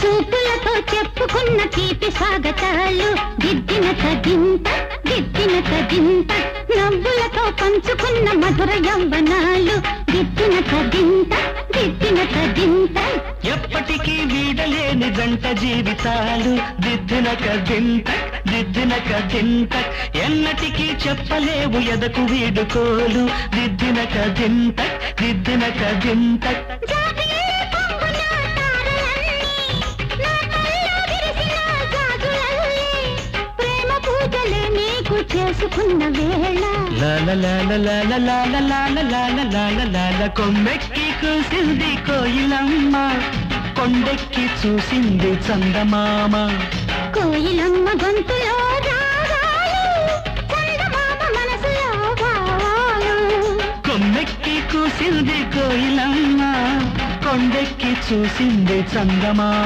చూపులతో చెప్పుకున్న తీపి స్వాగతాలు దిద్దిన తగింత నవ్వులతో పంచుకున్న మధుర యవ్వనాలు దిద్దిన తగింత ఎప్పటికీ వీడలేని జంట జీవితాలు దిద్దిన కదింత ఎన్నటికీ చెప్పలేవు ఎదకు వీడుకోలు దిద్దిన కదింత చేసుకున్న వేళ కొమ్మెక్కి కూసింది కోయిలమ్మ కొండెక్కి చూసింది చందమామ కోయిలమ్మ గొంతులో రాగాలు చందమామ మనసులో భావాలు కొమ్మెక్కి కూసింది కోయిలమ్మ కొండెక్కి చూసింది చందమామ